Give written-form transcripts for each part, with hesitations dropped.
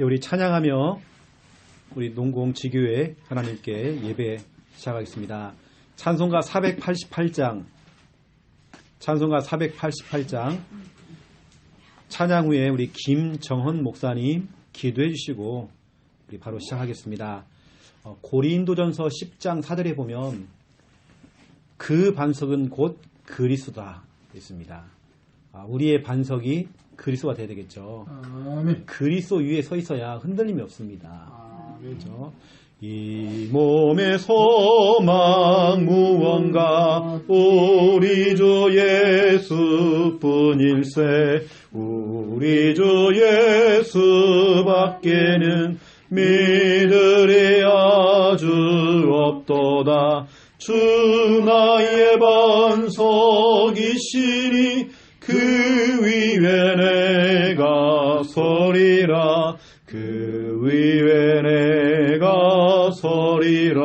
우리 찬양하며 우리 농공 지교회 하나님께 예배 시작하겠습니다. 찬송가 488장 찬양 후에 우리 김정헌 목사님 기도해 주시고 우리 바로 시작하겠습니다. 고린도전서 10장 4절에 보면 그 반석은 곧 그리스도다 있습니다. 우리의 반석이 그리스도가 되어야 되겠죠. 아멘. 그리스도 위에 서 있어야 흔들림이 없습니다. 그렇죠? 이 몸의 소망 무언가 우리 주 예수뿐일세. 우리 주 예수밖에는 믿으리 아주 없도다. 주 나의 반석이시니 그 위에 내가 서리라. 그 위에 내가 서리라.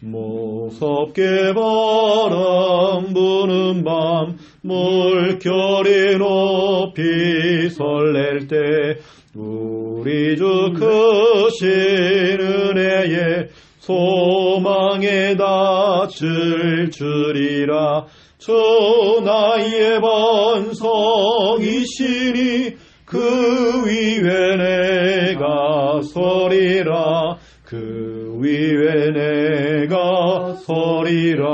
무섭게 바람 부는 밤 물결이 높이 설렐 때 우리 주 크신 은혜에 소망에 닿을 줄이라. 주 나의 반석이시니 그 위에 내가 서리라. 그 위에 내가 서리라.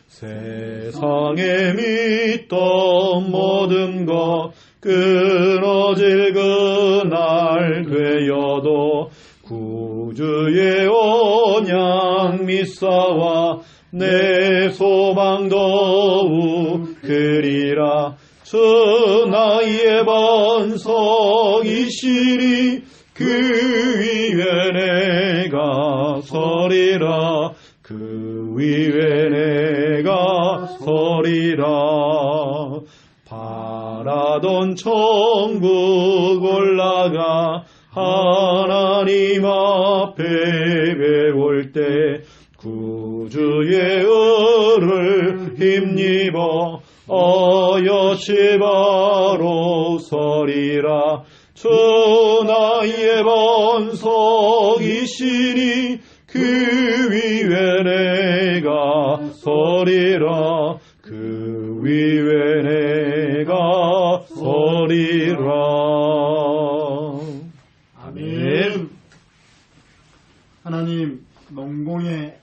세상에 믿던 모든 것 끊어질 그날 되어도 구주의 언약 믿사와 내 소망 더욱 크리라. 주 나의 반석이시니 그 위에 내가 서리라. 그 위에 내가 서리라. 바라던 천국 올라가 하나님 앞에 배울 때 구주의 은을 힘입어 어여시 바로 서리라. 주 나의 반석이시니 그 위에 내가 서리라. 그 위에 내가 서리라. 아멘. 하나님, 농공에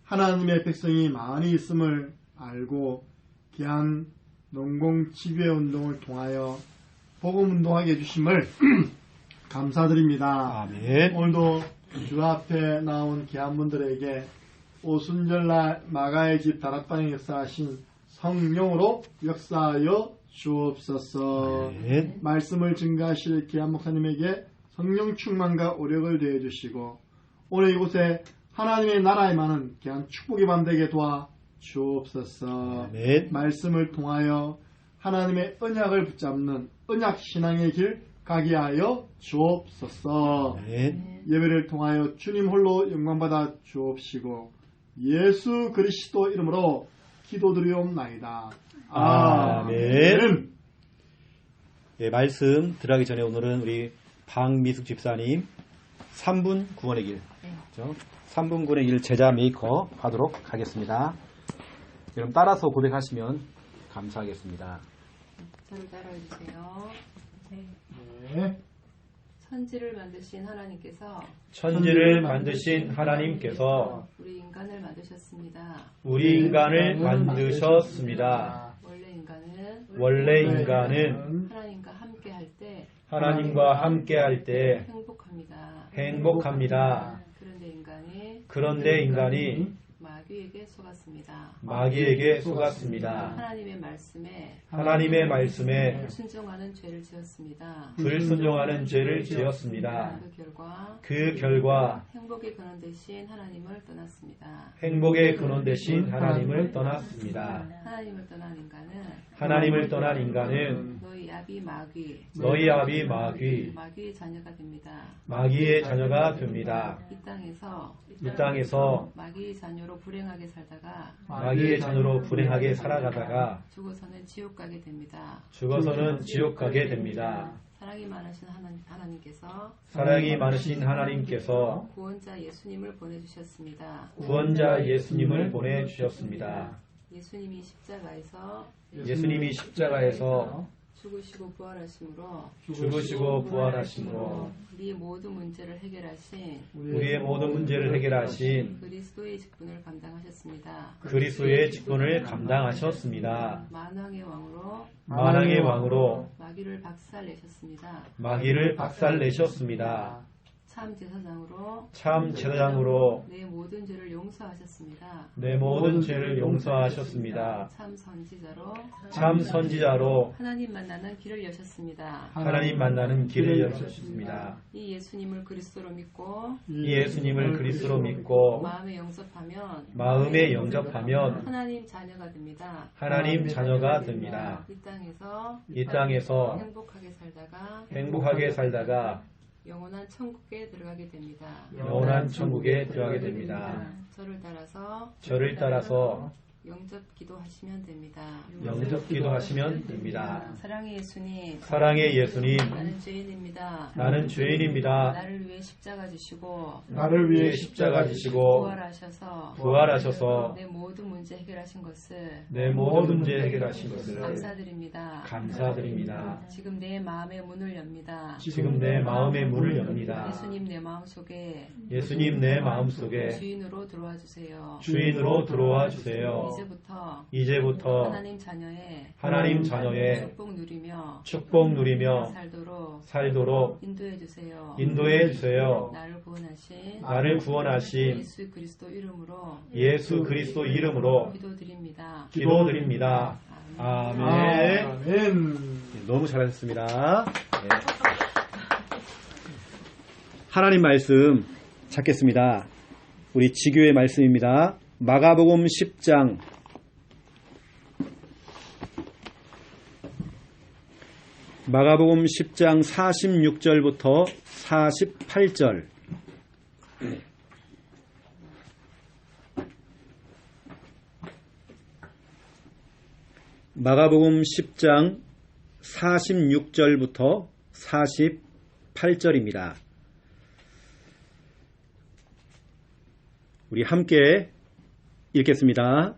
하나님의 백성이 많이 있음을 알고 귀한 농공 지교회 운동을 통하여 복음 운동하게 해주심을 감사드립니다. 아멘. 오늘도 주 앞에 나온 귀한 분들에게 오순절날 마가의 집 다락방에 역사하신 성령으로 역사하여 주옵소서. 아멘. 말씀을 증가하실 귀한 목사님에게 성령 충만과 오력을 더해 주시고 오늘 이곳에 하나님의 나라에 많은 귀한 축복의 밤 되게 도와 주옵소서. 아멘. 말씀을 통하여 하나님의 언약을 붙잡는 언약 신앙의 길 가게 하여 주옵소서. 아멘. 예배를 통하여 주님 홀로 영광받아 주옵시고 예수 그리스도 이름으로 기도드리옵나이다. 아멘. 예, 말씀 들어가기 전에 오늘은 우리 박미숙 집사님 3분 구원의 길, 그렇죠? 3분 구원의 길 제자 메이커 하도록 하겠습니다. 여러분 따라서 고백하시면 감사하겠습니다. 저를 따라해주세요. 네. 네. 천지를 만드신 하나님께서 우리 인간을 만드셨습니다. 우리 인간을 만드셨습니다. 원래 인간은 하나님과 함께 할 때 행복합니다. 그런데 인간이 마귀에게 속았습니다. 하나님의 말씀에 불순종하는 죄를 지었습니다. 그 결과 행복의 근원 대신 하나님을 떠났습니다. 하나님을 떠난 인간은 너희 아비 마귀의 자녀가 됩니다. 이 땅에서 마귀의 자녀로 불행하게 살아가다가 죽어서는 지옥 가게 됩니다. 사랑이 많으신 하나님께서 구원자 예수님을 보내주셨습니다. 예수님이 십자가에서 죽으시고 부활하심으로 우리의 모든 문제를 해결하신 그리스도의 직분을 감당하셨습니다. 만왕의 왕으로 마귀를 박살내셨습니다. 참 제사장으로 내 모든 죄를 용서하셨습니다. 참 선지자로 하나님 만나는 길을 여셨습니다. 이 예수님을 그리스도로 믿고 마음에 영접하면 하나님 자녀가 됩니다. 이 땅에서 행복하게 살다가 영원한 천국에 들어가게 됩니다. 저를 따라서 영접 기도하시면 됩니다. 사랑의 예수님, 나는 죄인입니다. 나를 위해 십자가 지시고 부활하셔서 내 모든 문제 해결하신 것을 감사드립니다. 지금 내 마음의 문을 엽니다. 예수님 내 마음 속에 주인으로 들어와 주세요. 이제부터 하나님 자녀의 축복 누리며 살도록 인도해 주세요. 나를 구원하신 예수 그리스도 이름으로 기도드립니다. 아멘. 너무 잘하셨습니다. 네. 하나님 말씀 찾겠습니다. 우리 지교의 말씀입니다. 마가복음 10장 46절부터 48절. 마가복음 10장 46절부터 48절입니다. 우리 함께 읽겠습니다.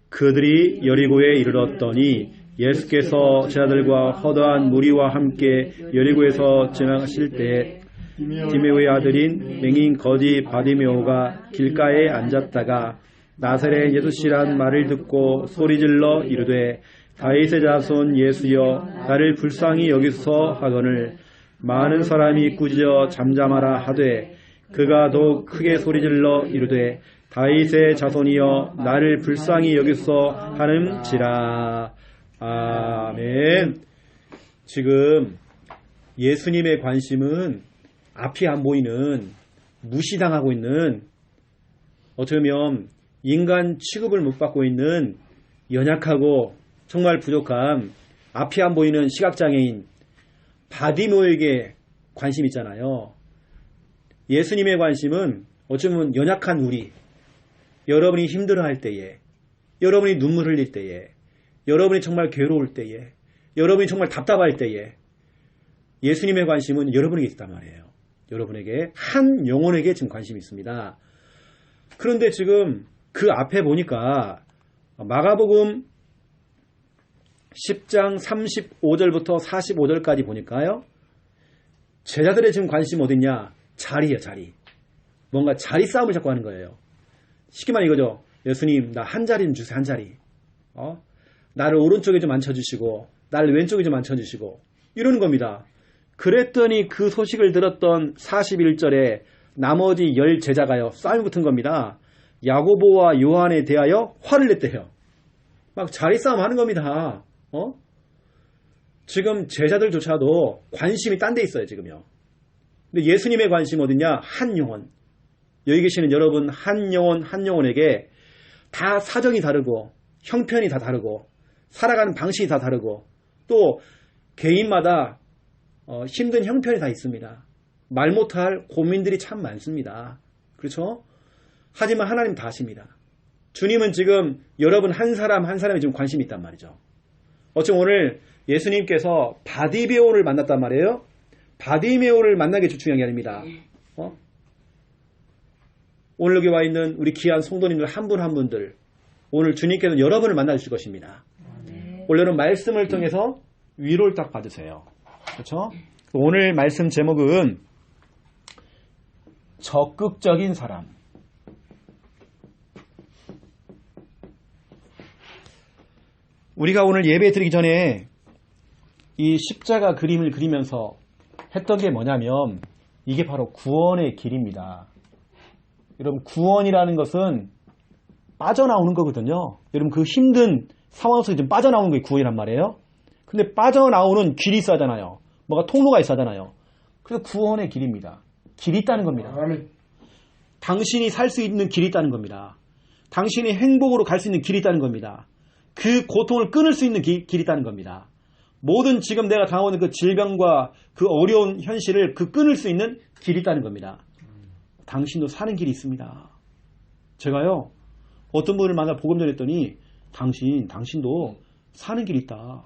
그들이 여리고에 이르렀더니 예수께서 제자들과 허다한 무리와 함께 여리고에서 지나가실 때 디메오의 아들인 맹인 거지 바디메오가 길가에 앉았다가 나사렛 예수시란 말을 듣고 소리질러 이르되 다윗의 자손 예수여 나를 불쌍히 여기소서 하거늘 많은 사람이 꾸짖어 잠잠하라 하되 그가 더욱 크게 소리질러 이르되 다윗의 자손이여 나를 불쌍히 여기소서 하는지라. 아멘. 지금 예수님의 관심은 앞이 안 보이는 무시당하고 있는 어쩌면 인간 취급을 못 받고 있는 연약하고 정말 부족한 앞이 안 보이는 시각장애인 바디메오에게 관심 있잖아요. 예수님의 관심은 어쩌면 연약한 우리, 여러분이 힘들어할 때에, 여러분이 눈물 흘릴 때에, 여러분이 정말 괴로울 때에, 여러분이 정말 답답할 때에 예수님의 관심은 여러분에게 있단 말이에요. 여러분에게, 한 영혼에게 지금 관심이 있습니다. 그런데 지금 그 앞에 보니까 마가복음 10장 35절부터 45절까지 보니까요. 제자들의 지금 관심 어딨냐? 자리예요, 자리. 뭔가 자리 싸움을 자꾸 하는 거예요. 쉽게 말해 이거죠. 예수님, 나 한 자리 좀 주세요, 한 자리. 나를 오른쪽에 좀 앉혀주시고, 나를 왼쪽에 좀 앉혀주시고, 이러는 겁니다. 그랬더니 그 소식을 들었던 41절에 나머지 10 제자가요, 싸움이 붙은 겁니다. 야고보와 요한에 대하여 화를 냈대요. 막 자리 싸움 하는 겁니다. 지금 제자들조차도 관심이 딴 데 있어요, 지금요. 근데 예수님의 관심 어디냐? 한 영혼. 여기 계시는 여러분 한 영혼 한 영혼에게 다 사정이 다르고 형편이 다 다르고 살아가는 방식이 다 다르고 또 개인마다 힘든 형편이 다 있습니다. 말 못할 고민들이 참 많습니다. 그렇죠? 하지만 하나님 다 아십니다. 주님은 지금 여러분 한 사람 한 사람에 지금 관심이 있단 말이죠. 어쩜 오늘 예수님께서 바디메오를 만났단 말이에요. 바디메오를 만나게 해줄 중요한 게 아닙니다. 오늘 여기 와 있는 우리 귀한 성도님들 한 분 한 분들 오늘 주님께서는 여러분을 만나주실 것입니다. 오늘은 말씀을 통해서 위로를 딱 받으세요. 그렇죠? 오늘 말씀 제목은 적극적인 사람. 우리가 오늘 예배 드리기 전에 이 십자가 그림을 그리면서 했던 게 뭐냐면 이게 바로 구원의 길입니다. 여러분 구원이라는 것은 빠져나오는 거거든요. 여러분 그 힘든 상황 속에 좀 빠져나오는 게 구원이란 말이에요. 근데 빠져나오는 길이 있어야잖아요. 뭐가 통로가 있어야잖아요. 그래서 구원의 길입니다. 길이 있다는 겁니다. 아멘. 당신이 살 수 있는 길이 있다는 겁니다. 당신이 행복으로 갈 수 있는 길이 있다는 겁니다. 그 고통을 끊을 수 있는 길이 있다는 겁니다. 모든 지금 내가 당하고 있는 그 질병과 그 어려운 현실을 끊을 수 있는 길이 있다는 겁니다. 당신도 사는 길이 있습니다. 제가요 어떤 분을 만나 복음 전했더니 당신도 사는 길이 있다.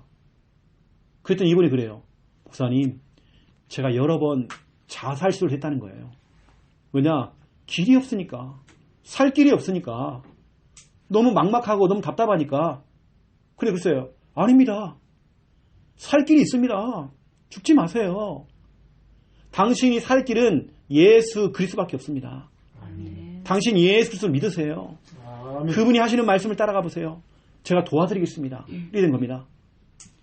그랬더니 이분이 그래요. 목사님, 제가 여러 번 자살시도를 했다는 거예요. 왜냐? 길이 없으니까. 살 길이 없으니까. 너무 막막하고 너무 답답하니까. 그래, 글쎄요. 아닙니다. 살 길이 있습니다. 죽지 마세요. 당신이 살 길은 예수 그리스도밖에 없습니다. 당신 예수 그리스도를 믿으세요. 그분이 하시는 말씀을 따라가 보세요. 제가 도와드리겠습니다. 이렇게 된 겁니다.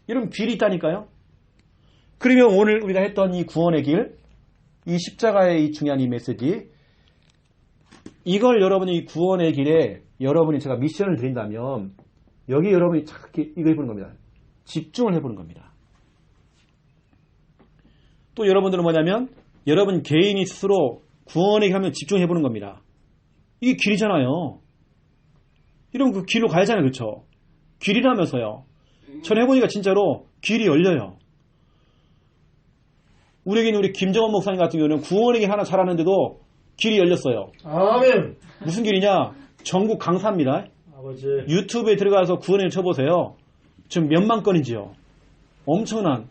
이런 길이 있다니까요. 그러면 오늘 우리가 했던 이 구원의 길, 이 십자가의 이 중요한 이 메시지, 이걸 여러분이 이 구원의 길에 여러분이 제가 미션을 드린다면 여기 여러분이 착하게 이거 해보는 겁니다. 집중을 해보는 겁니다. 또 여러분들은 뭐냐면 여러분 개인이 스스로 구원의 길 하면 집중해보는 겁니다. 이게 길이잖아요. 이러면 그 길로 가야잖아요. 그렇죠? 길이라면서요. 전 해보니까 진짜로 길이 열려요. 우리에게는 우리 김정원 목사님 같은 경우는 구원의 길 하나 잘하는데도 길이 열렸어요. 아멘. 무슨 길이냐? 전국 강사입니다. 아버지. 유튜브에 들어가서 구원의 길 쳐보세요. 지금 몇만 건이지요. 엄청난.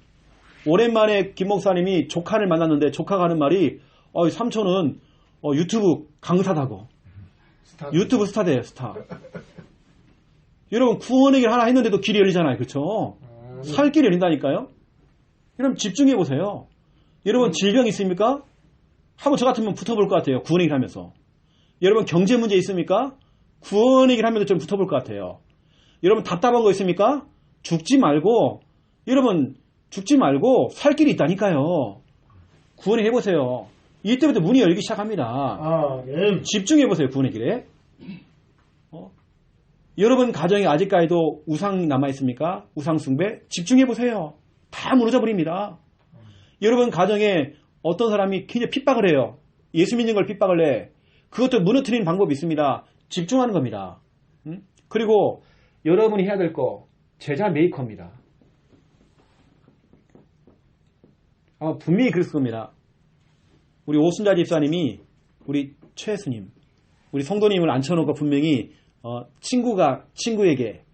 오랜만에 김 목사님이 조카를 만났는데 조카가 하는 말이 삼촌은 유튜브 강사다고. 유튜브 스타돼요. 스타. 여러분 구원의 길 하나 했는데도 길이 열리잖아요. 그렇죠? 살 길이 열린다니까요. 여러분 집중해보세요. 여러분 질병 있습니까? 하고 저 같으면 붙어볼 것 같아요. 구원의 길 하면서. 여러분 경제 문제 있습니까? 구원의 길 하면서 좀 붙어볼 것 같아요. 여러분 답답한 거 있습니까? 죽지 말고 살 길이 있다니까요. 구원의 길 해보세요. 이때부터 문이 열리기 시작합니다. 집중해보세요. 구원의 길에. 여러분 가정에 아직까지도 우상 남아있습니까? 우상 숭배? 집중해보세요. 다 무너져 버립니다. 여러분 가정에 어떤 사람이 굉장히 핍박을 해요. 예수 믿는 걸 핍박을 해. 그것도 무너뜨리는 방법이 있습니다. 집중하는 겁니다. 그리고 여러분이 해야 될 거 제자 메이커입니다. 아마 분명히 그랬을 겁니다. 우리 오순자 집사님이 우리 최수님, 우리 성도님을 앉혀놓고 분명히 친구에게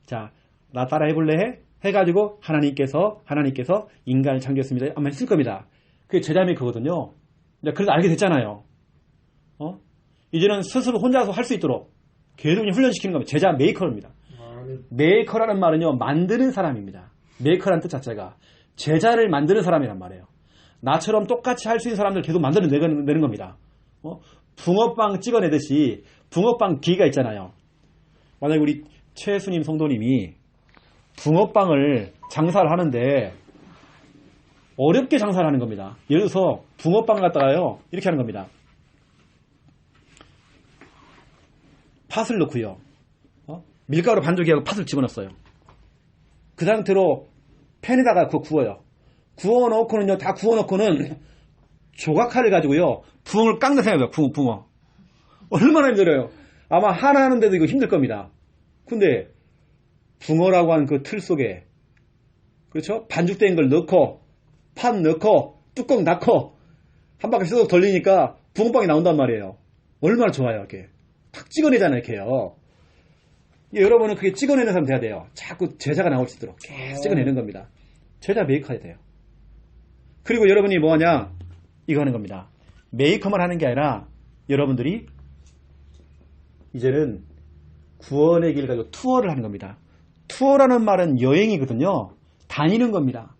자, 나 따라 해볼래? 해가지고 하나님께서 인간을 창조했습니다. 아마 했을 겁니다. 그게 제자 메이커거든요. 그래서 알게 됐잖아요. 이제는 스스로 혼자서 할 수 있도록 계속 훈련시키는 겁니다. 제자 메이커입니다. 메이커라는 말은요, 만드는 사람입니다. 메이커라는 뜻 자체가 제자를 만드는 사람이란 말이에요. 나처럼 똑같이 할 수 있는 사람들 계속 만들어내는 겁니다. 붕어빵 찍어내듯이 붕어빵 기계가 있잖아요. 만약에 우리 최수님 성도님이 붕어빵을 장사를 하는데 어렵게 장사를 하는 겁니다. 예를 들어서 붕어빵 갖다가요 이렇게 하는 겁니다. 팥을 넣고요. 밀가루 반죽하고 팥을 집어넣었어요. 그 상태로 팬에다가 그거 구워요. 구워놓고는요, 다 구워놓고는 조각칼을 가지고요, 붕어를 깎는 생각이에요. 붕어. 얼마나 힘들어요. 아마 하나 하는데도 이거 힘들 겁니다. 근데 붕어라고 하는 그 틀 속에, 그렇죠? 반죽된 걸 넣고, 팥 넣고, 뚜껑 닫고, 한 바퀴 쓱 돌리니까 붕어빵이 나온단 말이에요. 얼마나 좋아요, 이렇게. 탁 찍어내잖아요, 이렇게요. 여러분은 그게 찍어내는 사람 돼야 돼요. 자꾸 제자가 나올 수 있도록 계속 찍어내는 겁니다. 제자 메이커 해야 돼요. 그리고 여러분이 뭐하냐? 이거 하는 겁니다. 메이커만 하는 게 아니라 여러분들이 이제는 구원의 길 가지고 투어를 하는 겁니다. 투어라는 말은 여행이거든요. 다니는 겁니다.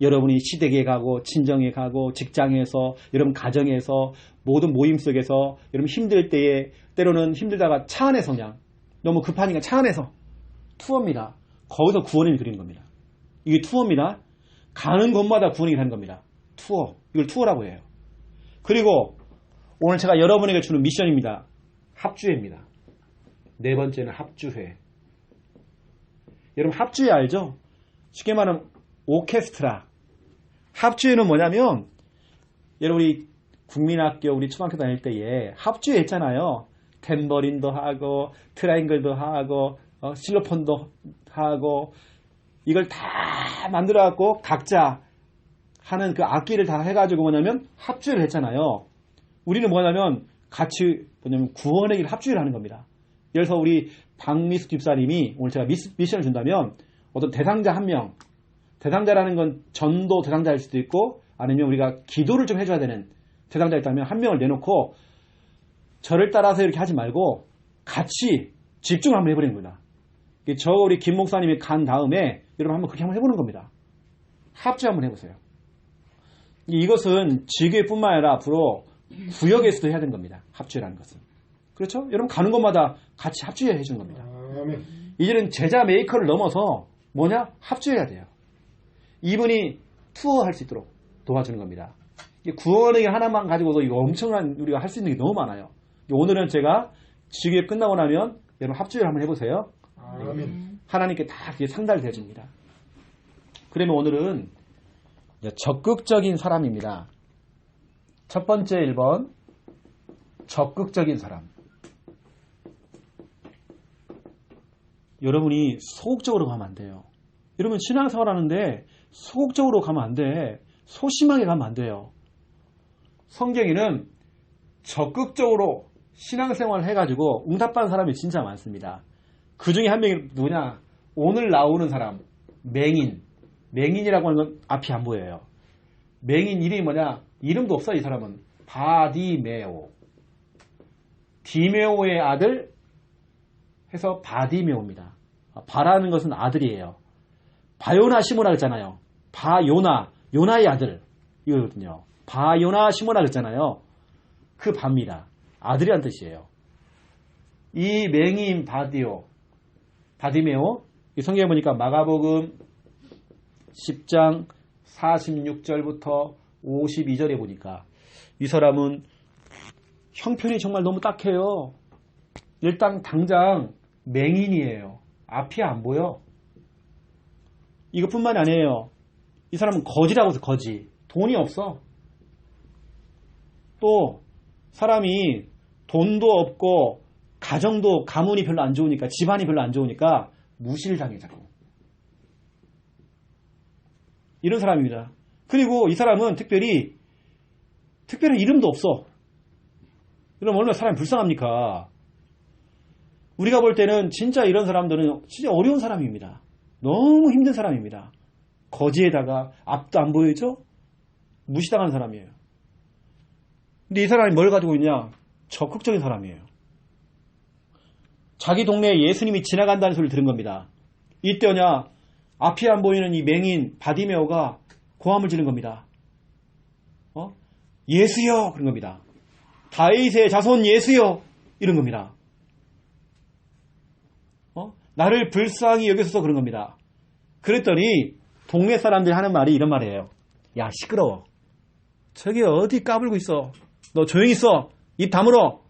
여러분이 시댁에 가고 친정에 가고 직장에서 여러분 가정에서 모든 모임 속에서 여러분 힘들 때에 때로는 힘들다가 차 안에서 그냥 너무 급하니까 차 안에서 투어입니다. 거기서 구원을 그리는 겁니다. 이게 투어입니다. 가는 곳마다 구원이 가는 겁니다. 투어. 이걸 투어라고 해요. 그리고 오늘 제가 여러분에게 주는 미션입니다. 합주회입니다. 네 번째는 합주회. 여러분 합주회 알죠? 쉽게 말하면 오케스트라. 합주회는 뭐냐면 여러분이 국민학교 우리 초등학교 다닐 때에 합주회 했잖아요. 탬버린도 하고 트라이앵글도 하고 실로폰도 하고 이걸 다 만들어 갖고 각자 하는 그 악기를 다 해가지고 뭐냐면 합주회를 했잖아요. 우리는 뭐냐면 같이 뭐냐면 구원의 길 합주회를 하는 겁니다. 그래서 우리 박미숙 집사님이 오늘 제가 미션을 준다면 어떤 대상자 한 명, 대상자라는 건 전도 대상자일 수도 있고 아니면 우리가 기도를 좀 해줘야 되는 대상자 있다면 한 명을 내놓고 저를 따라서 이렇게 하지 말고 같이 집중을 한번 해버리는 겁니다. 저 우리 김 목사님이 간 다음에 여러분 한번 그렇게 한번 해보는 겁니다. 합주 한번 해보세요. 이것은 지교회뿐만 아니라 앞으로 구역에서도 해야 되는 겁니다. 합주라는 것은. 그렇죠? 여러분 가는 곳마다 같이 합주해 주는 겁니다. 이제는 제자 메이커를 넘어서 뭐냐? 합주해야 돼요. 이분이 투어할 수 있도록 도와주는 겁니다. 구원의 길 하나만 가지고도 이거 엄청난 우리가 할 수 있는 게 너무 많아요. 오늘은 제가 지교회 끝나고 나면 여러분 합주를 한번 해보세요. 하나님께 다 상달을 해줍니다. 그러면 오늘은 적극적인 사람입니다. 첫 번째 1번 적극적인 사람. 여러분이 소극적으로 가면 안 돼요. 여러분 신앙생활 하는데 소극적으로 가면 안 돼. 소심하게 가면 안 돼요. 성경에는 적극적으로 신앙생활을 해가지고 응답받은 사람이 진짜 많습니다. 그 중에 한 명이 누구냐? 오늘 나오는 사람 맹인. 맹인이라고 하는 건 앞이 안 보여요. 맹인 이름이 뭐냐? 이름도 없어요. 이 사람은 바디메오. 디메오의 아들 해서 바디메오입니다. 바라는 것은 아들이에요. 바요나 시모나 그랬잖아요. 바요나, 요나의 아들 이거거든요. 바요나 시모나 그랬잖아요. 그 바입니다. 아들이란 뜻이에요. 이 맹인 바디메오 이 성경에 보니까 마가복음 10장 46절부터 52절에 보니까 이 사람은 형편이 정말 너무 딱해요. 일단 당장 맹인이에요. 앞이 안 보여. 이것뿐만이 아니에요. 이 사람은 거지라고 해서 거지. 돈이 없어. 또 사람이 돈도 없고 가정도 가문이 별로 안 좋으니까 집안이 별로 안 좋으니까 무시를 당해 자꾸. 이런 사람입니다. 그리고 이 사람은 특별히 이름도 없어. 그럼 얼마나 사람이 불쌍합니까? 우리가 볼 때는 진짜 이런 사람들은 진짜 어려운 사람입니다. 너무 힘든 사람입니다. 거지에다가 앞도 안 보이죠? 무시당하는 사람이에요. 근데 이 사람이 뭘 가지고 있냐? 적극적인 사람이에요. 자기 동네에 예수님이 지나간다는 소리를 들은 겁니다. 이때냐 앞이 안 보이는 이 맹인 바디메오가 고함을 지른 겁니다. 예수여 그런 겁니다. 다윗의 자손 예수여 이런 겁니다. 나를 불쌍히 여기소서 그런 겁니다. 그랬더니 동네 사람들이 하는 말이 이런 말이에요. 야 시끄러워. 저기 어디 까불고 있어. 너 조용히 있어. 입 다물어.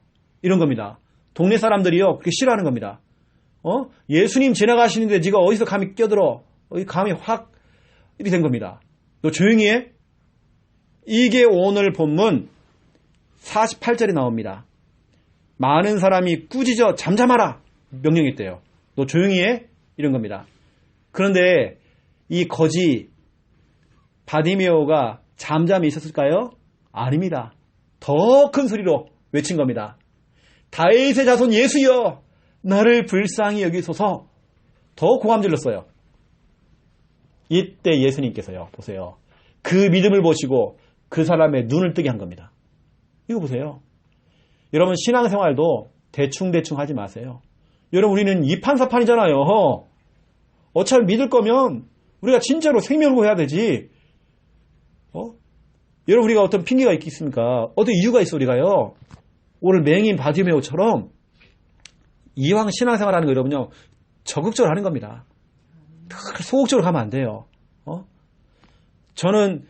이런 겁니다. 동네 사람들이요 그렇게 싫어하는 겁니다. 예수님 지나가시는데 네가 어디서 감히 껴들어. 감히 확 이렇게 된 겁니다. 너 조용히 해. 이게 오늘 본문 48절에 나옵니다. 많은 사람이 꾸짖어 잠잠하라 명령했대요. 너 조용히 해. 이런 겁니다. 그런데 이 거지 바디메오가 잠잠히 있었을까요? 아닙니다. 더 큰 소리로 외친 겁니다. 다윗의 자손 예수여 나를 불쌍히 여기소서. 더 고함 질렀어요. 이때 예수님께서요 보세요. 그 믿음을 보시고 그 사람의 눈을 뜨게 한 겁니다. 이거 보세요. 여러분 신앙생활도 대충대충 하지 마세요. 여러분 우리는 이판사판이잖아요. 어차피 믿을 거면 우리가 진짜로 생명을 구해야 되지. 여러분 우리가 어떤 핑계가 있겠습니까? 어떤 이유가 있어 우리가요. 오늘 맹인 바디메오처럼 이왕 신앙생활하는 거 여러분요. 적극적으로 하는 겁니다. 소극적으로 가면 안 돼요. 저는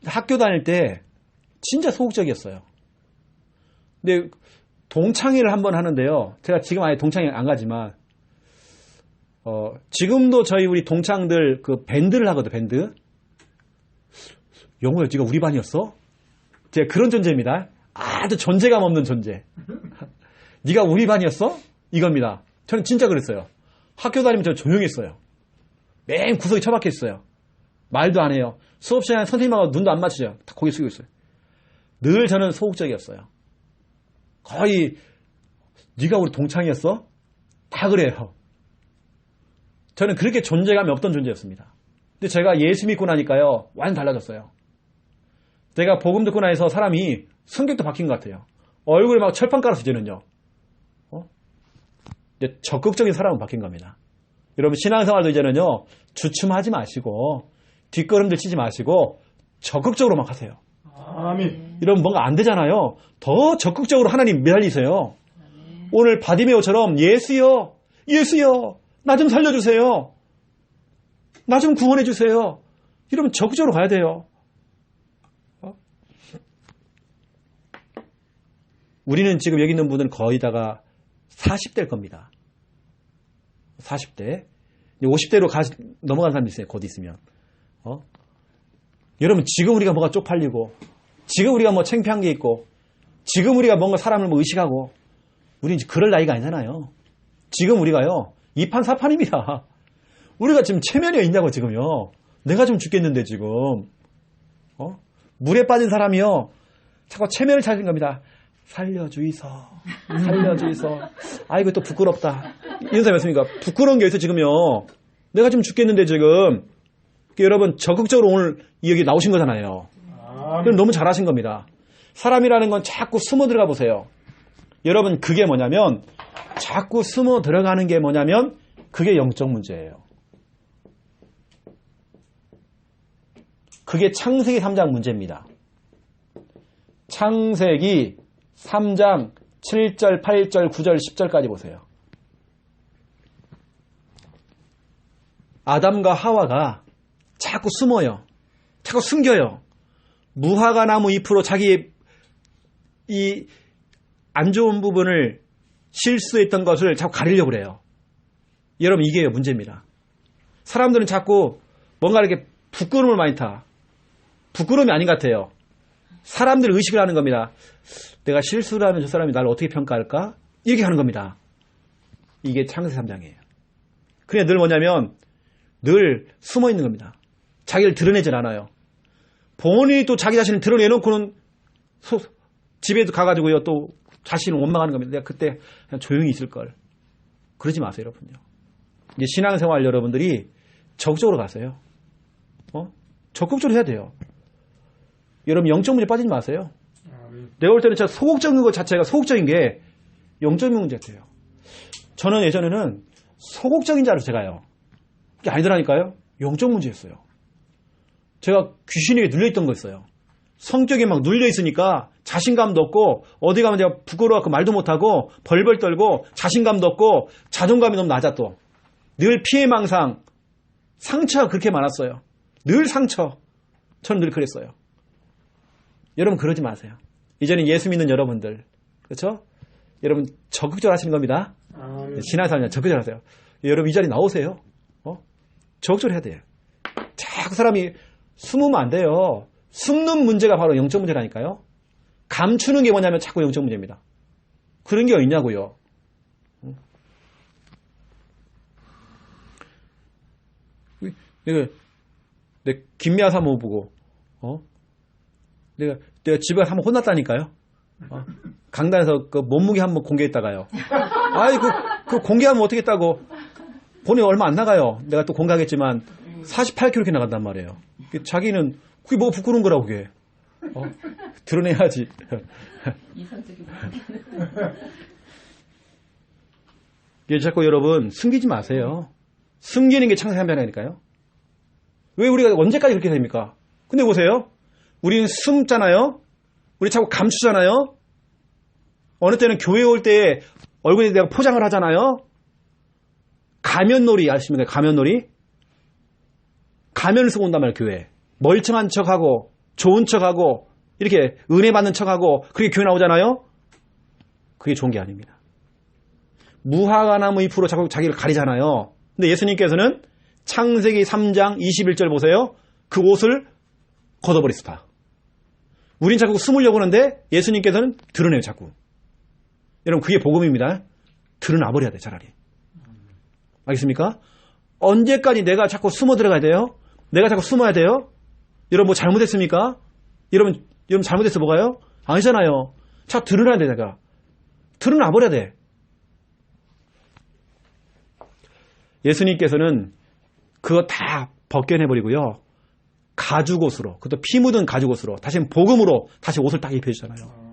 학교 다닐 때 진짜 소극적이었어요. 근데 동창회를 한번 하는데요. 제가 지금 아예 동창회 안 가지만 지금도 저희 우리 동창들 그 밴드를 하거든. 밴드. 영호야 네가 우리 반이었어? 제가 그런 존재입니다. 아주 존재감 없는 존재. 네가 우리 반이었어? 이겁니다. 저는 진짜 그랬어요. 학교 다니면 저는 조용히 했어요. 맨 구석에 처박혀 있어요. 말도 안 해요. 수업 시간에 선생님하고 눈도 안 맞추죠. 다 고개 숙이고 있어요. 늘 저는 소극적이었어요. 거의 네가 우리 동창이었어? 다 그래요. 저는 그렇게 존재감이 없던 존재였습니다. 근데 제가 예수 믿고 나니까요. 완전 달라졌어요. 제가 복음 듣고 나서 사람이 성격도 바뀐 것 같아요. 얼굴에 막 철판 깔아서 이제는요. 이제 적극적인 사람은 바뀐 겁니다. 여러분 신앙생활도 이제는요. 주춤하지 마시고 뒷걸음질 치지 마시고 적극적으로 막 하세요. 아멘. 이러면 뭔가 안 되잖아요. 더 적극적으로 하나님 매달리세요. 오늘 바디메오처럼 예수여 예수여 나 좀 살려주세요. 나 좀 구원해 주세요. 이러면 적극적으로 가야 돼요. 우리는 지금 여기 있는 분들은 거의 다가 40대일 겁니다. 40대. 50대로 넘어간 사람이 있어요. 곧 있으면. 여러분 지금 우리가 뭐가 쪽팔리고 지금 우리가 뭐 창피한 게 있고 지금 우리가 뭔가 사람을 뭐 의식하고 우리는 이제 그럴 나이가 아니잖아요. 지금 우리가요. 이판사판입니다. 우리가 지금 체면이 있냐고 지금요. 내가 좀 죽겠는데 지금. 물에 빠진 사람이요. 자꾸 체면을 찾는 겁니다. 살려주이소. 살려주이소. 아이고 또 부끄럽다. 이런 사람이 있습니까? 부끄러운 게 있어 지금요. 내가 좀 죽겠는데 지금. 여러분 적극적으로 오늘 여기 나오신 거잖아요. 그럼 너무 잘하신 겁니다. 사람이라는 건 자꾸 숨어 들어가 보세요. 여러분 그게 뭐냐면 자꾸 숨어 들어가는 게 뭐냐면 그게 영적 문제예요. 그게 창세기 3장 문제입니다. 창세기 3장 7절, 8절, 9절, 10절까지 보세요. 아담과 하와가 자꾸 숨어요. 자꾸 숨겨요. 무화과 나무 잎으로 자기 이 안 좋은 부분을 실수했던 것을 자꾸 가리려고 그래요. 여러분 이게 문제입니다. 사람들은 자꾸 뭔가 이렇게 부끄러움을 많이 타. 부끄러움이 아닌 것 같아요. 사람들 의식을 하는 겁니다. 내가 실수를 하면 저 사람이 나를 어떻게 평가할까? 이렇게 하는 겁니다. 이게 창세기 3장이에요. 그냥 늘 뭐냐면 늘 숨어 있는 겁니다. 자기를 드러내질 않아요. 본인이 또 자기 자신을 드러내놓고는 집에도 가가지고요 또 자신을 원망하는 겁니다. 내가 그때 그냥 조용히 있을 걸. 그러지 마세요, 여러분요. 이제 신앙생활 여러분들이 적극적으로 가세요. 적극적으로 해야 돼요. 여러분 영적 문제 빠지지 마세요. 내가 볼 때는 진짜 소극적인 것 자체가 소극적인 게 영적인 문제 같아요. 저는 예전에는 소극적인 자로 제가요. 그게 아니더라니까요. 영적 문제였어요. 제가 귀신에게 눌려있던 거였어요. 성격에 막 눌려있으니까 자신감도 없고 어디 가면 내가 부끄러워서 말도 못하고 벌벌 떨고 자신감도 없고 자존감이 너무 낮아 또. 늘 피해망상 상처가 그렇게 많았어요. 늘 상처. 저는 늘 그랬어요. 여러분 그러지 마세요. 이제는 예수 믿는 여러분들 그렇죠? 여러분 적극적으로 하시는 겁니다. 신앙생활 적극적으로 하세요. 여러분 이 자리 나오세요. 적극적으로 해야 돼요. 자꾸 사람이 숨으면 안 돼요. 숨는 문제가 바로 영적 문제라니까요. 감추는 게 뭐냐면 자꾸 영적 문제입니다. 그런 게 어딨냐고요. 내가 김미아 사모 보고 내가 집에 가서 한번 혼났다니까요. 강단에서 그 몸무게 한번 공개했다가요. 아이 그 공개하면 어떻게 했다고. 본인 얼마 안 나가요. 내가 또 공개하겠지만 48kg 이렇게 나간단 말이에요. 자기는 그게 뭐가 부끄러운 거라고 그게. 드러내야지. 이상적인 예, 자꾸 여러분 숨기지 마세요. 숨기는 게 창세한 변화니까요. 왜 우리가 언제까지 그렇게 됩니까? 근데 보세요. 우리는 숨잖아요. 우리 자꾸 감추잖아요. 어느 때는 교회 올 때 얼굴에 내가 포장을 하잖아요. 가면놀이 아십니까? 가면놀이? 가면을 쓰고 온단 말이에요, 교회. 멀쩡한 척하고 좋은 척하고 이렇게 은혜 받는 척하고 그렇게 교회 나오잖아요. 그게 좋은 게 아닙니다. 무화과나무 잎으로 자꾸 자기를 가리잖아요. 근데 예수님께서는 창세기 3장 21절 보세요. 그 옷을 걷어버리스다. 우린 자꾸 숨으려고 하는데 예수님께서는 드러내요, 자꾸. 여러분, 그게 복음입니다. 드러나버려야 돼, 차라리. 알겠습니까? 언제까지 내가 자꾸 숨어 들어가야 돼요? 내가 자꾸 숨어야 돼요? 여러분, 뭐 잘못했습니까? 여러분 잘못했어, 뭐가요? 아니잖아요. 자꾸 드러나야 돼, 내가. 드러나버려야 돼. 예수님께서는 그거 다 벗겨내버리고요. 가죽옷으로, 그것도 피 묻은 가죽옷으로, 다시 복음으로 다시 옷을 딱 입혀주잖아요.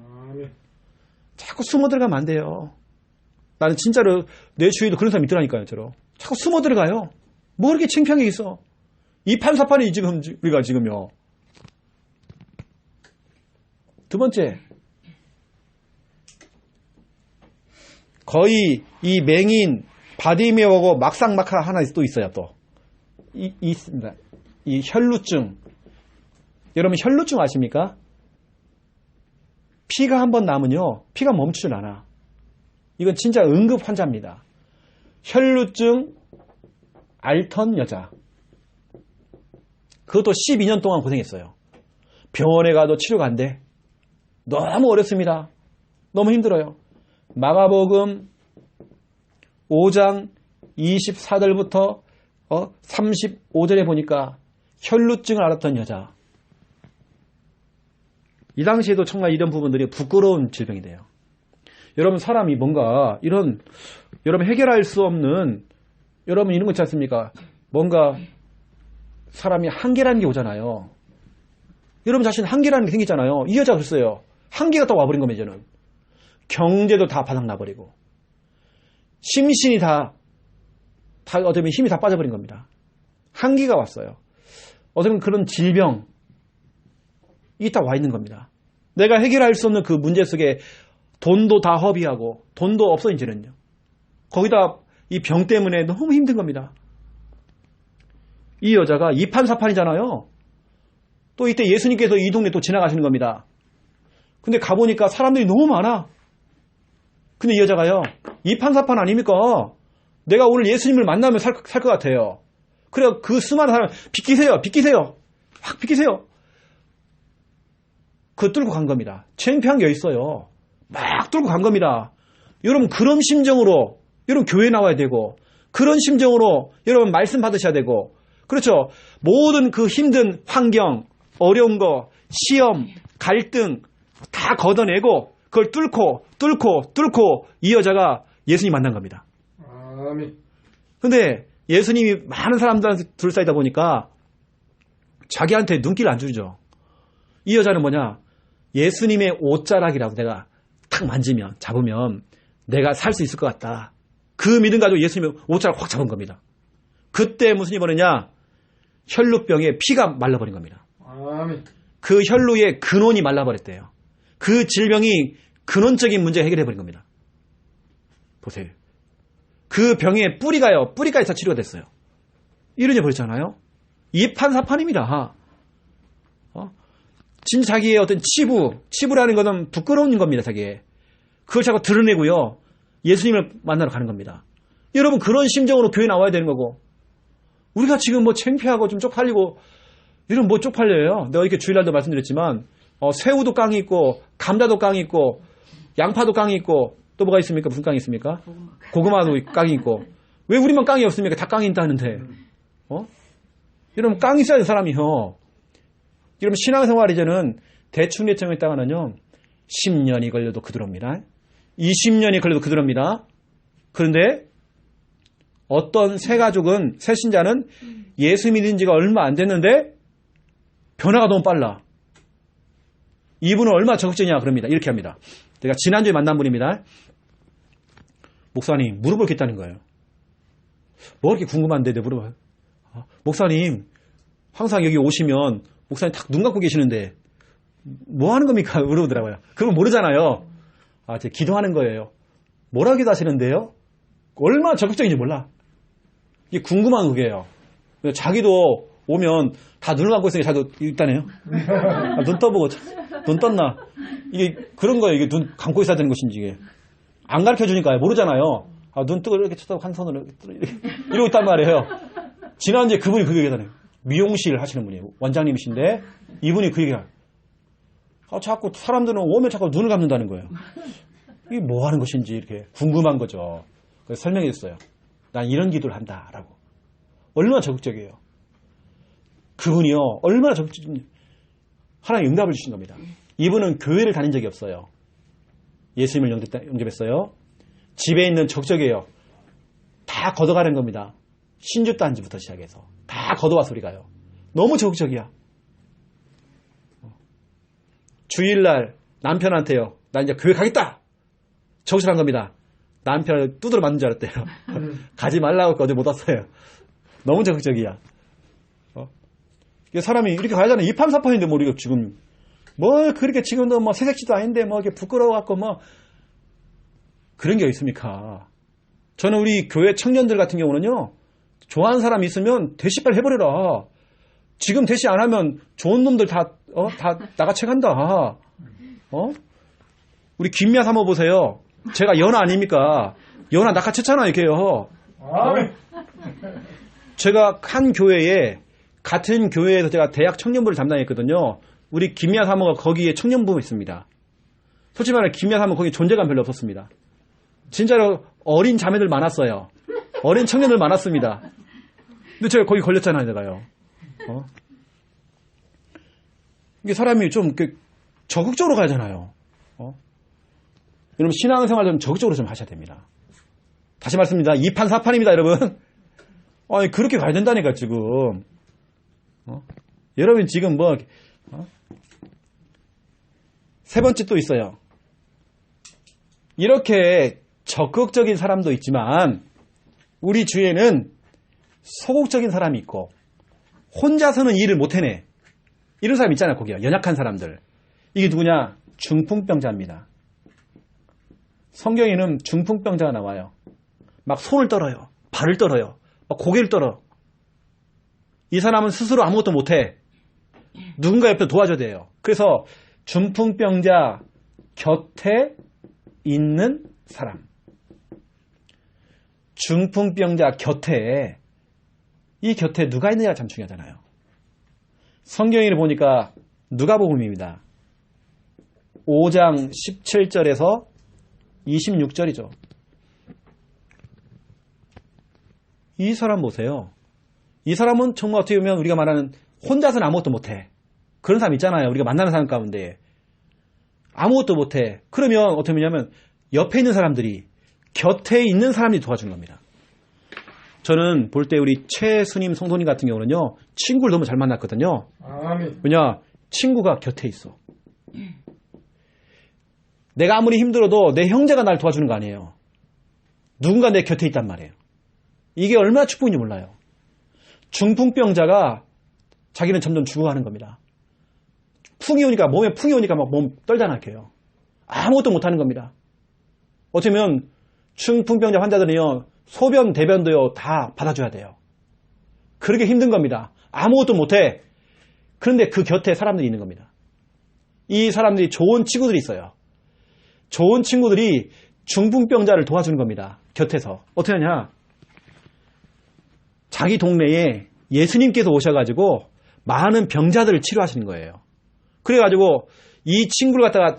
자꾸 숨어 들어가면 안 돼요. 나는 진짜로 내 주위에도 그런 사람 있더라니까요, 저로. 자꾸 숨어 들어가요. 뭐 그렇게 창피한 게 있어. 이 판사판이 지금, 우리가 지금요. 두 번째. 거의 이 맹인, 바디메어하고 막상막하 하나 또 있어요, 또. 있습니다. 이 혈루증. 여러분, 혈루증 아십니까? 피가 한 번 나면요, 피가 멈추질 않아. 이건 진짜 응급 환자입니다. 혈루증 앓던 여자. 그것도 12년 동안 고생했어요. 병원에 가도 치료가 안 돼. 너무 어렵습니다. 너무 힘들어요. 마가복음 5장 24절부터 35절에 보니까 혈루증을 앓았던 여자. 이 당시에도 정말 이런 부분들이 부끄러운 질병이 돼요. 여러분, 사람이 뭔가 이런, 여러분 해결할 수 없는, 여러분 이런 거 있지 않습니까? 뭔가 사람이 한계라는 게 오잖아요. 여러분 자신 한계라는 게 생기잖아요. 이 여자가 그랬어요. 한계가 딱 와버린 겁니다, 이제는. 경제도 다 바닥나버리고, 심신이 어쩌면 힘이 다 빠져버린 겁니다. 한계가 왔어요. 어쩌면 그런 질병, 이게 딱 와 있는 겁니다. 내가 해결할 수 없는 그 문제 속에 돈도 다 허비하고 돈도 없어 이제는요. 거기다 이 병 때문에 너무 힘든 겁니다. 이 여자가 이판사판이잖아요. 또 이때 예수님께서 이 동네 또 지나가시는 겁니다. 근데 가보니까 사람들이 너무 많아. 근데 이 여자가요, 이판사판 아닙니까? 내가 오늘 예수님을 만나면 살 것 같아요. 그래, 그 수많은 사람 비키세요. 확 비키세요. 그거 뚫고 간 겁니다. 창피한 게 있어요. 막 뚫고 간 겁니다. 여러분, 그런 심정으로 여러분 교회 나와야 되고, 그런 심정으로 여러분 말씀 받으셔야 되고, 그렇죠. 모든 그 힘든 환경, 어려운 거, 시험, 갈등 다 걷어내고 그걸 뚫고 이 여자가 예수님 만난 겁니다. 아멘. 근데 예수님이 많은 사람들한테 둘러싸이다 보니까 자기한테 눈길 안 주죠. 이 여자는 뭐냐? 예수님의 옷자락이라고 내가 탁 만지면, 잡으면 내가 살 수 있을 것 같다. 그 믿음 가지고 예수님의 옷자락 확 잡은 겁니다. 그때 무슨 일이 벌어졌냐? 혈루병에 피가 말라버린 겁니다. 아멘. 그 혈루의 근원이 말라버렸대요. 그 질병이 근원적인 문제가 해결해버린 겁니다. 보세요. 그 병의 뿌리가에서 치료가 됐어요. 이런 일 벌였잖아요. 이판사판입니다. 진짜 자기의 어떤 치부라는 것은 부끄러운 겁니다, 자기의. 그걸 자꾸 드러내고요. 예수님을 만나러 가는 겁니다. 여러분, 그런 심정으로 교회 나와야 되는 거고, 우리가 지금 뭐 창피하고 좀 쪽팔리고, 이런 뭐 쪽팔려요. 내가 이렇게 주일날도 말씀드렸지만, 새우도 깡이 있고, 감자도 깡이 있고, 양파도 깡이 있고, 또 뭐가 있습니까? 무슨 깡이 있습니까? 고구마도 깡이 있고. 왜 우리만 깡이 없습니까? 다 깡이 있다는데. 여러분, 깡이 있어야 돼, 사람이요. 여러분, 신앙생활 이제는 대충 예정에 있다가는요, 10년이 걸려도 그들옵니다. 20년이 걸려도 그들옵니다. 그런데 어떤 새 가족은, 새 신자는 예수 믿은 지가 얼마 안 됐는데 변화가 너무 빨라. 이분은 얼마나 적극적이냐 그럽니다. 이렇게 합니다. 제가 지난주에 만난 분입니다. 목사님, 물어볼 게 있다는 거예요. 뭐 그렇게 궁금한데 내 물어봐요. 목사님, 항상 여기 오시면 목사님 딱 눈 감고 계시는데 뭐 하는 겁니까? 물어보더라고요. 그건 모르잖아요. 제가 기도하는 거예요. 뭐라 기도하시는데요? 얼마나 적극적인지 몰라. 이게 궁금한 그게요. 자기도 오면 다 눈을 감고 있으니까 자기도 있다네요. 눈 떠보고 눈 떴나? 이게 그런 거예요. 이게 눈 감고 있어야 되는 것인지 이게 안 가르쳐 주니까 모르잖아요. 눈 뜨고 이렇게 쳐다보고 한 손으로 이렇게 이러고 있단 말이에요. 지난주에 그분이 그 얘기하잖아요. 미용실 하시는 분이에요. 원장님이신데 이분이 그 얘기를 자꾸 사람들은 오면 자꾸 눈을 감는다는 거예요. 이게 뭐 하는 것인지 이렇게 궁금한 거죠. 그래서 설명해 줬어요. 난 이런 기도를 한다라고. 얼마나 적극적이에요. 그분이요. 얼마나 적극적인지 하나님 응답을 주신 겁니다. 이분은 교회를 다닌 적이 없어요. 예수님을 영접했어요. 집에 있는 적적이에요. 다 걷어가는 겁니다. 신주 단지부터 시작해서 다 걷어와서 우리 가요. 너무 적극적이야. 주일날 남편한테요. 나 이제 교회 가겠다. 적극한 겁니다. 남편을 두드러 맞는 줄 알았대요. 가지 말라고 어제 못 왔어요. 너무 적극적이야. 사람이 이렇게 가야잖아요. 이판사판인데 뭐 우리가 지금 뭐 그렇게 지금도 뭐 새색시도 아닌데 뭐 이렇게 부끄러워갖고 뭐 그런 게 있습니까? 저는 우리 교회 청년들 같은 경우는요. 좋아하는 사람 있으면 대시 빨리 해버려라. 지금 대시 안 하면 좋은 놈들 다 나가채 간다. 우리 김미아 사모 보세요. 제가 연하 아닙니까? 연하 낚아챘잖아요, 이렇게요. 제가 한 교회에, 같은 교회에서 제가 대학 청년부를 담당했거든요. 우리 김미아 사모가 거기에 청년부가 있습니다. 솔직히 말해, 김미아 사모 거기 존재감 별로 없었습니다. 진짜로 어린 자매들 많았어요. 어린 청년들 많았습니다. 근데 제가 거기 걸렸잖아요, 제가요. 이게 사람이 좀 적극적으로 가잖아요. 여러분, 신앙생활 좀 적극적으로 좀 하셔야 됩니다. 다시 말씀드립니다. 2판 4판입니다, 여러분. 그렇게 가야 된다니까, 지금. 여러분, 지금 세 번째 또 있어요. 이렇게 적극적인 사람도 있지만, 우리 주위에는 소극적인 사람이 있고, 혼자서는 일을 못 해내. 이런 사람 있잖아요, 거기요. 연약한 사람들. 이게 누구냐? 중풍병자입니다. 성경에는 중풍병자가 나와요. 막 손을 떨어요. 발을 떨어요. 막 고개를 떨어. 이 사람은 스스로 아무것도 못해. 누군가 옆에 도와줘야 돼요. 그래서 중풍병자 곁에 있는 사람. 중풍병자 곁에, 이 곁에 누가 있느냐가 참 중요하잖아요. 성경을 보니까 누가복음입니다. 5장 17절에서 26절이죠. 이 사람 보세요. 이 사람은 정말 어떻게 보면 우리가 말하는 혼자서는 아무것도 못해. 그런 사람 있잖아요. 우리가 만나는 사람 가운데. 아무것도 못해. 그러면 어떻게 하냐면 옆에 있는 사람들이, 곁에 있는 사람이 도와주는 겁니다. 저는 볼 때 우리 최수님 성도님 같은 경우는요. 친구를 너무 잘 만났거든요. 아멘. 왜냐? 친구가 곁에 있어. 내가 아무리 힘들어도 내 형제가 날 도와주는 거 아니에요. 누군가 내 곁에 있단 말이에요. 이게 얼마나 축복인지 몰라요. 중풍병자가 자기는 점점 죽어가는 겁니다. 몸에 풍이 오니까 막 몸 떨잖아요. 아무것도 못하는 겁니다. 어떻게 보면 중풍병자 환자들은요. 소변, 대변도요. 다 받아줘야 돼요. 그렇게 힘든 겁니다. 아무것도 못해. 그런데 그 곁에 사람들이 있는 겁니다. 이 사람들이 좋은 친구들이 있어요. 좋은 친구들이 중풍병자를 도와주는 겁니다. 곁에서. 어떻게 하냐? 자기 동네에 예수님께서 오셔가지고 많은 병자들을 치료하시는 거예요. 그래가지고 이 친구를 갖다가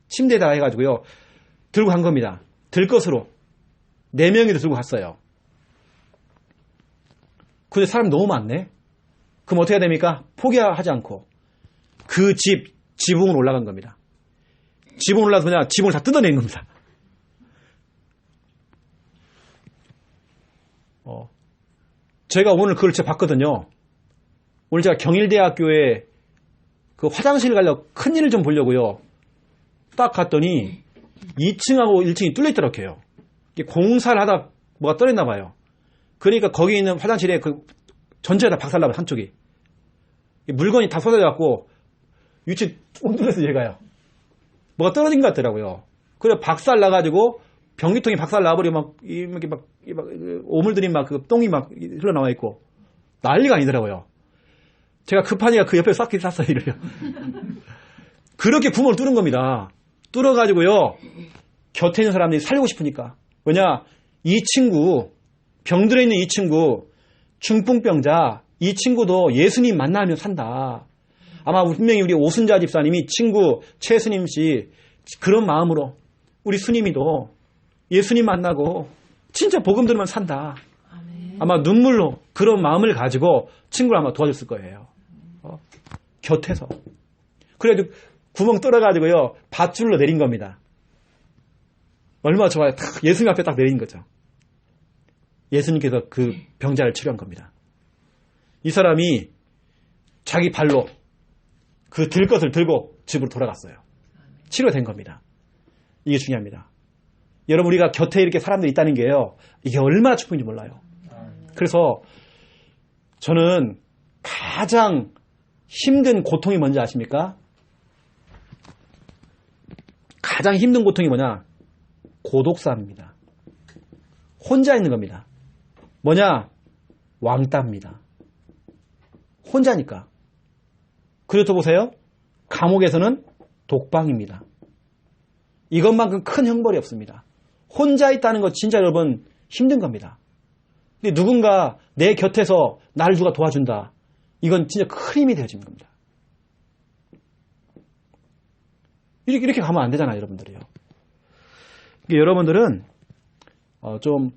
침대에다가 해가지고요. 들고 간 겁니다. 들것으로. 4명이서 들고 갔어요. 근데 사람이 너무 많네? 그럼 어떻게 해야 됩니까? 포기하지 않고 그 지붕으로 올라간 겁니다. 지붕 올라서 그냥 지붕을 다 뜯어낸 겁니다. 제가 오늘 그걸 진짜 봤거든요. 오늘 제가 경일대학교에 그 화장실 가려고 큰일을 좀 보려고요. 딱 갔더니 2층하고 1층이 뚫려있더라고요. 공사를 하다 뭐가 떨어졌나 봐요. 그러니까 거기 있는 화장실에 그 전체가 다 박살나봐요. 한쪽이. 물건이 다 쏟아져갖고 유치 옮들어서 얘가요. 뭐가 떨어진 것 같더라고요. 그래 박살나가지고 변기통이 박살나버리고 막 이렇게 막 오물들이 막 그 똥이 막 흘러나와 있고 난리가 아니더라고요. 제가 급하니까 그 옆에 싹 쌌어요. 이래요. 그렇게 구멍을 뚫은 겁니다. 뚫어가지고요. 곁에 있는 사람들이 살리고 싶으니까. 왜냐, 이 친구, 병들어 있는 이 친구, 중풍병자, 이 친구도 예수님 만나면 산다. 아마 분명히 우리 오순자 집사님이 친구 최스님 씨 그런 마음으로 우리 스님이도 예수님 만나고 진짜 복음 들으면 산다. 아마 눈물로 그런 마음을 가지고 친구를 아마 도와줬을 거예요. 곁에서. 그래도 구멍 뚫어가지고요. 밧줄로 내린 겁니다. 얼마나 좋아요. 딱 예수님 앞에 딱 내린 거죠. 예수님께서 그 병자를 치료한 겁니다. 이 사람이 자기 발로 그 들 것을 들고 집으로 돌아갔어요. 치료된 겁니다. 이게 중요합니다. 여러분 우리가 곁에 이렇게 사람들이 있다는 게요. 이게 얼마나 축복인지 몰라요. 그래서 저는 가장 힘든 고통이 뭔지 아십니까? 가장 힘든 고통이 뭐냐? 고독사입니다. 혼자 있는 겁니다. 뭐냐? 왕따입니다. 혼자니까. 그리고 또 보세요. 감옥에서는 독방입니다. 이것만큼 큰 형벌이 없습니다. 혼자 있다는 거 진짜 여러분 힘든 겁니다. 근데 누군가 내 곁에서 나를 누가 도와준다. 이건 진짜 큰 힘이 되어지는 겁니다. 이렇게 가면 안 되잖아요, 여러분들이요. 여러분들은 좀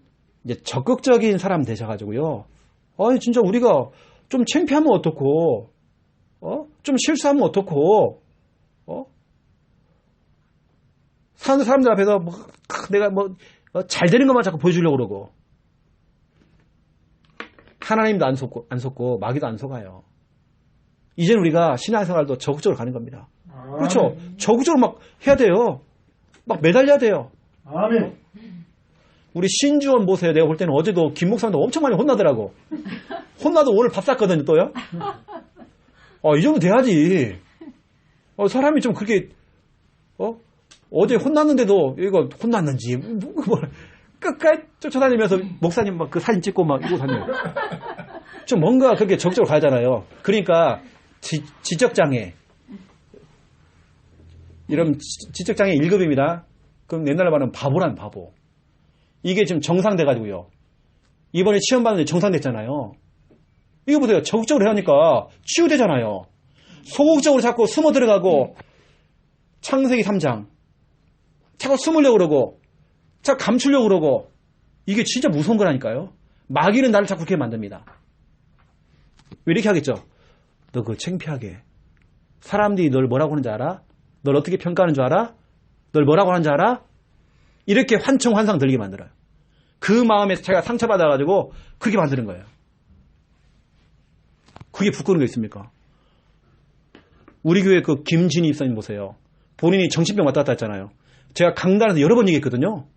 이제 적극적인 사람 되셔가지고요. 진짜 우리가 좀 창피하면 어떻고, 좀 실수하면 어떻고, 사람들 앞에서 내가 잘 되는 것만 자꾸 보여주려고 그러고. 하나님도 안 속고 마귀도 안 속아요. 이제는 우리가 신앙생활도 적극적으로 가는 겁니다. 그렇죠? 적극적으로 막 해야 돼요. 막 매달려야 돼요. 아멘. 우리 신주원 보세요. 내가 볼 때는 어제도 김 목사님도 엄청 많이 혼나더라고. 혼나도 오늘 밥 샀거든요, 또요. 이 정도 돼야지. 사람이 좀 그렇게, 어제 혼났는데도, 이거 혼났는지, 끝까지 쫓아다니면서 목사님 막 그 사진 찍고 막 이러고 다녀요. 좀 뭔가 그렇게 적극적으로 가잖아요. 그러니까, 지적장애. 이런 지적장애 1급입니다. 그럼 옛날에 말하면 바보란 바보. 이게 지금 정상돼가지고요. 이번에 시험 받는데 정상됐잖아요. 이거 보세요. 적극적으로 하니까 치유되잖아요. 소극적으로 자꾸 숨어 들어가고 창세기 3장 자꾸 숨으려고 그러고 자꾸 감추려고 그러고 이게 진짜 무서운 거라니까요. 마귀는 나를 자꾸 그렇게 만듭니다. 왜 이렇게 하겠죠? 너 그거 창피하게. 사람들이 널 뭐라고 하는지 알아? 널 어떻게 평가하는 줄 알아? 널 뭐라고 하는지 알아? 이렇게 환청환상 들리게 만들어요. 그 마음에 제가 상처받아가지고 그렇게 만드는 거예요. 그게 부끄러운 게 있습니까? 우리 교회 그 김진희 입사님 보세요. 본인이 정신병 왔다 갔다 했잖아요. 제가 강단에서 여러 번 얘기했거든요.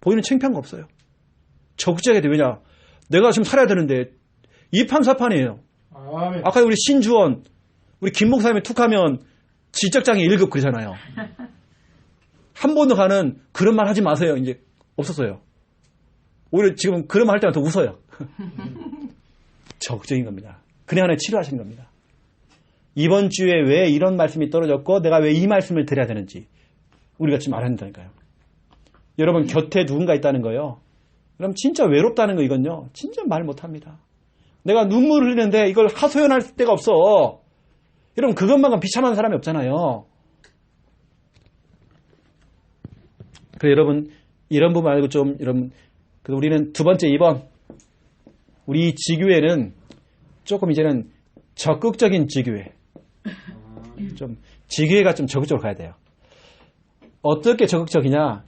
본인은 창피한 거 없어요. 적극적이게 돼. 왜냐? 내가 지금 살아야 되는데 이판사판이에요. 아까 우리 신주원, 우리 김 목사님이 툭하면 지적장애 1급 그러잖아요. 한 번도 가는 그런 말 하지 마세요. 이제 없었어요. 오히려 지금 그런 말 할 때마다 더 웃어요. 적극적인 겁니다. 그냥 하나 치료하시는 겁니다. 이번 주에 왜 이런 말씀이 떨어졌고 내가 왜 이 말씀을 드려야 되는지 우리가 지금 알아야 된다니까요. 여러분 곁에 누군가 있다는 거요. 그럼 진짜 외롭다는 거 이건요. 진짜 말 못합니다. 내가 눈물을 흘리는데 이걸 하소연할 데가 없어. 여러분 그것만큼 비참한 사람이 없잖아요. 그래서 여러분 이런 부분 말고 좀 여러분 우리는 두 번째 2번 우리 지교회는 조금 이제는 적극적인 지교회 좀 지교회가 좀 적극적으로 가야 돼요. 어떻게 적극적이냐?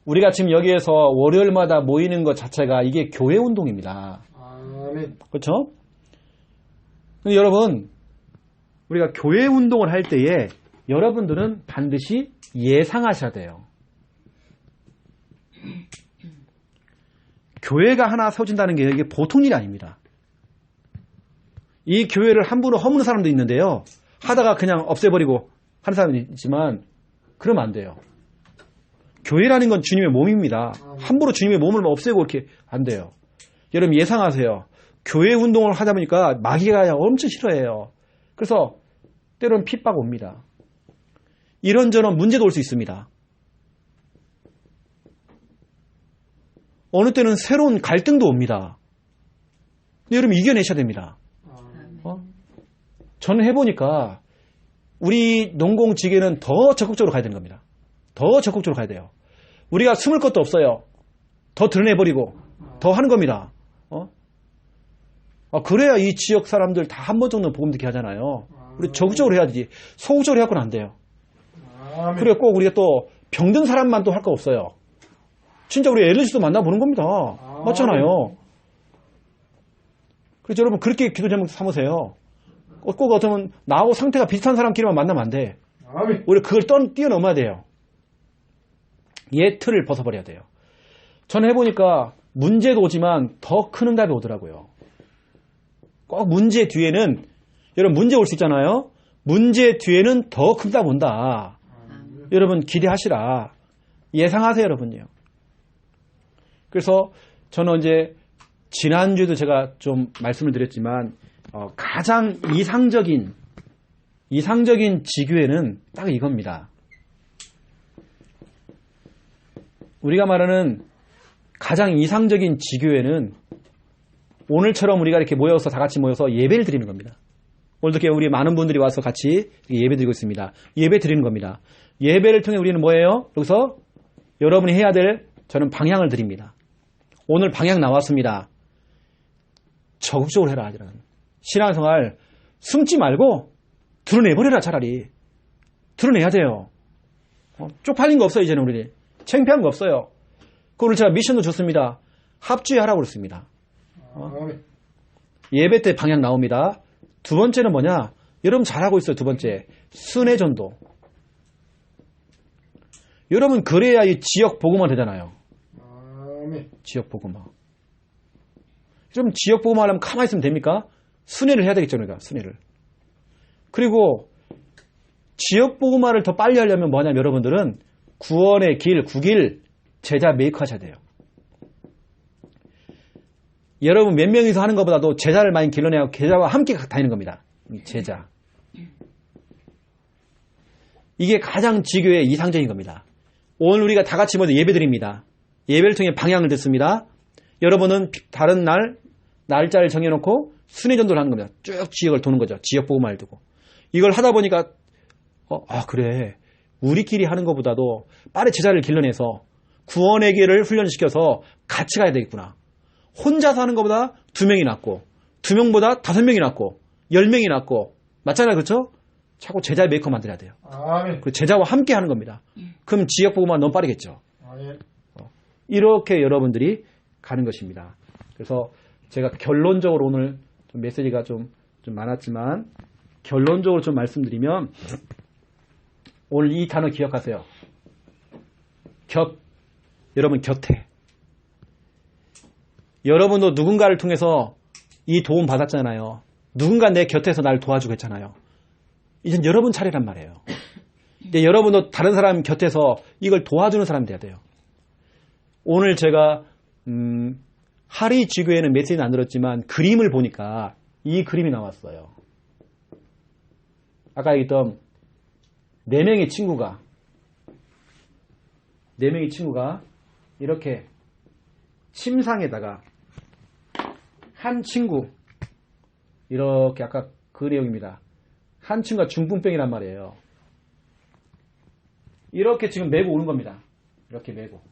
우리가 지금 여기에서 월요일마다 모이는 것 자체가 이게 교회 운동입니다. 아멘. 그렇죠? 근데 여러분, 우리가 교회 운동을 할 때에 여러분들은 반드시 예상하셔야 돼요. 교회가 하나 세워진다는 게 이게 보통 일이 아닙니다. 이 교회를 함부로 허무는 사람도 있는데요. 하다가 그냥 없애버리고 하는 사람도 있지만 그러면 안 돼요. 교회라는 건 주님의 몸입니다. 함부로 주님의 몸을 없애고 이렇게 안 돼요. 여러분 예상하세요. 교회 운동을 하다 보니까 마귀가 엄청 싫어해요. 그래서 때로는 핍박 옵니다. 이런저런 문제도 올 수 있습니다. 어느 때는 새로운 갈등도 옵니다. 근데 여러분 이겨내셔야 됩니다. 저는 해보니까 우리 농공지계는 더 적극적으로 가야 되는 겁니다. 더 적극적으로 가야 돼요. 우리가 숨을 것도 없어요. 더 드러내버리고 더 하는 겁니다. 그래야 이 지역 사람들 다 한 번 정도는 복음 듣게 하잖아요. 우리 적극적으로 해야지. 소극적으로 해갖고는 안 돼요. 그래 꼭 우리가 또 병든 사람만 또 할 거 없어요. 진짜 우리 엘리스도 만나보는 겁니다. 맞잖아요. 그래서 여러분 그렇게 기도 제목 삼으세요. 꼭 어쩌면 나하고 상태가 비슷한 사람끼리만 만나면 안 돼. 우리 그걸 뛰어넘어야 돼요. 얘 틀을 벗어버려야 돼요. 저는 해보니까 문제도 오지만 더 큰 응답이 오더라고요. 꼭 문제 뒤에는 여러분 문제 올 수 있잖아요. 문제 뒤에는 더 큰 응답 온다. 여러분 기대하시라. 예상하세요 여러분요. 그래서 저는 이제 지난주에도 제가 좀 말씀을 드렸지만 가장 이상적인 지교회는 딱 이겁니다. 우리가 말하는 가장 이상적인 지교회는 오늘처럼 우리가 이렇게 모여서 다 같이 모여서 예배를 드리는 겁니다. 오늘도 이렇게 우리 많은 분들이 와서 같이 예배 드리고 있습니다. 예배 드리는 겁니다. 예배를 통해 우리는 뭐예요? 여기서 여러분이 해야 될 저는 방향을 드립니다. 오늘 방향 나왔습니다. 적극적으로 해라. 신앙생활 숨지 말고 드러내버려라. 차라리 드러내야 돼요. 쪽팔린 거 없어요. 이제는 우리 창피한 거 없어요. 오늘 제가 미션도 줬습니다. 합주하라고 그랬습니다. 예배 때 방향 나옵니다. 두 번째는 뭐냐? 여러분 잘하고 있어요. 두 번째 순회 전도. 여러분 그래야 이 지역 복음화 되잖아요. 지역 복음화. 여러분 지역 복음화 하려면 가만히 있으면 됩니까? 순회를 해야 되겠죠. 우리가 순회를. 그리고 지역 복음화를 더 빨리 하려면 뭐냐면 여러분들은 구원의 길, 구길 제자 메이크 하셔야 돼요. 여러분 몇 명이서 하는 것보다도 제자를 많이 길러내고 제자와 함께 다니는 겁니다. 제자. 이게 가장 지교의 이상적인 겁니다. 오늘 우리가 다 같이 모여서 예배 드립니다. 예배를 통해 방향을 듣습니다. 여러분은 다른 날짜를 정해놓고 순회전도를 하는 겁니다. 쭉 지역을 도는 거죠. 지역 복음화를 두고. 이걸 하다 보니까 그래. 우리끼리 하는 것보다도 빠르게 제자를 길러내서 구원의 길을 훈련시켜서 같이 가야 되겠구나. 혼자서 하는 것보다 2명이 낫고 2명보다 5명이 낫고 10명이 낫고 맞잖아요. 그렇죠? 자꾸 제자 메이커 만들어야 돼요. 그 제자와 함께 하는 겁니다. 그럼 지역 복음화 너무 빠르겠죠. 이렇게 여러분들이 가는 것입니다. 그래서 제가 결론적으로 오늘 좀 메시지가 좀 많았지만 결론적으로 좀 말씀드리면 오늘 이 단어 기억하세요. 여러분 곁에. 여러분도 누군가를 통해서 이 도움 받았잖아요. 누군가 내 곁에서 날 도와주고 했잖아요. 이젠 여러분 차례란 말이에요. 근데 여러분도 다른 사람 곁에서 이걸 도와주는 사람이 돼야 돼요. 오늘 제가 하리 지교회는 메시지는 안 들었지만 그림을 보니까 이 그림이 나왔어요. 아까 얘기했던 4명의 친구가 이렇게 침상에다가 한 친구 이렇게 아까 그 내용입니다. 한 친구가 중풍병이란 말이에요. 이렇게 지금 메고 오는 겁니다. 이렇게 메고.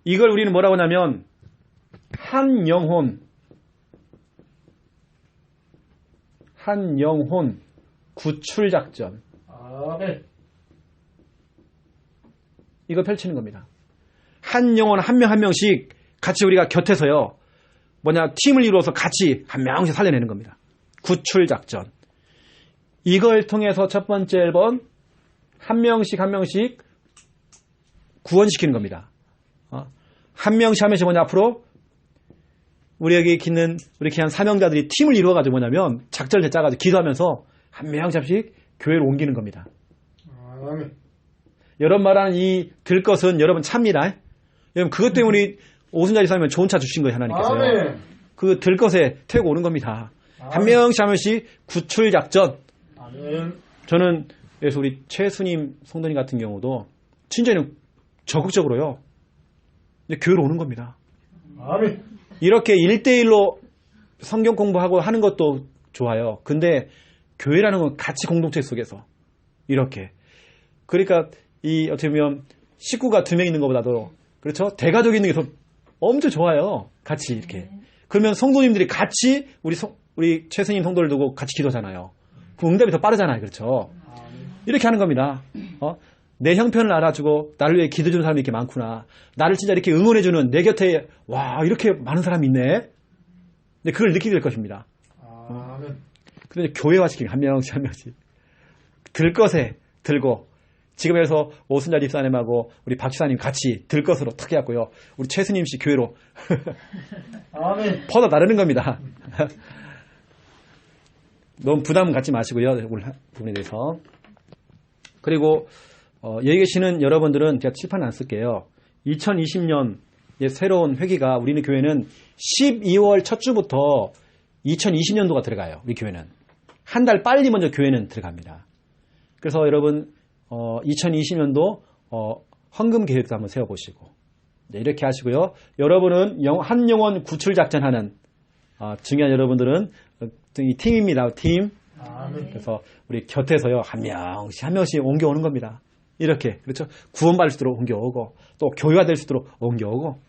이걸 우리는 뭐라고 하냐면 한 영혼 구출작전. 이거 펼치는 겁니다. 한 영혼 한 명 한 명씩 같이 우리가 곁에서요. 뭐냐, 팀을 이루어서 같이 한 명씩 살려내는 겁니다. 구출작전. 이걸 통해서 첫 번째 1번, 한 명씩 구원시키는 겁니다. 한 명씩 뭐냐, 앞으로 우리 여기 있는 우리 귀한 사명자들이 팀을 이루어가지고 뭐냐면 작전을 짜가지고 기도하면서 한 명씩 교회를 옮기는 겁니다. 아멘. 여러분 말하는 이 들 것은 여러분 차입니다. 여러분 그것 때문에 우리 오순자리 살면 좋은 차 주신 거예요, 하나님께서요. 아멘. 그 들 것에 태우고 오는 겁니다. 한 명씩 구출 작전. 아멘. 저는 그래서 우리 최수님 성도님 같은 경우도 진짜는 적극적으로요. 이제 교회로 오는 겁니다. 아멘. 이렇게 1대1로 성경 공부하고 하는 것도 좋아요. 근데 교회라는 건 같이 공동체 속에서 이렇게. 그러니까 이 어떻게 보면 식구가 2명 있는 것보다도 그렇죠? 대가족이 있는 게 더 엄청 좋아요. 같이 이렇게. 그러면 성도님들이 같이 우리 최선님 성도를 두고 같이 기도하잖아요. 그 응답이 더 빠르잖아요. 그렇죠? 이렇게 하는 겁니다. 내 형편을 알아주고 나를 위해 기도해주는 사람이 이렇게 많구나. 나를 진짜 이렇게 응원해주는 내 곁에 와 이렇게 많은 사람이 있네. 근데 그걸 느끼게 될 것입니다. 아멘. 그런데 교회화시키기 한 명씩 들 것에 들고 지금에서 오순자 집사님하고 우리 박 집사님 같이 들 것으로 탁 해갖고요. 우리 최수님 씨 교회로 아멘. 퍼져 나르는 겁니다. 너무 부담 갖지 마시고요. 오늘 부분에 대해서. 그리고 여기 계시는 여러분들은 제가 칠판 안 쓸게요. 2020년의 새로운 회기가 우리는 교회는 12월 첫 주부터 2020년도가 들어가요. 우리 교회는. 한 달 빨리 먼저 교회는 들어갑니다. 그래서 여러분 2020년도 헌금 계획도 한번 세워보시고 네, 이렇게 하시고요. 여러분은 한 영혼 구출 작전하는 중요한 여러분들은 이 팀입니다. 팀. 아멘. 그래서 우리 곁에서요 한 명씩 옮겨오는 겁니다. 이렇게 그렇죠. 구원받을 수 있도록 옮겨오고 또 교회가 될 수 있도록 옮겨오고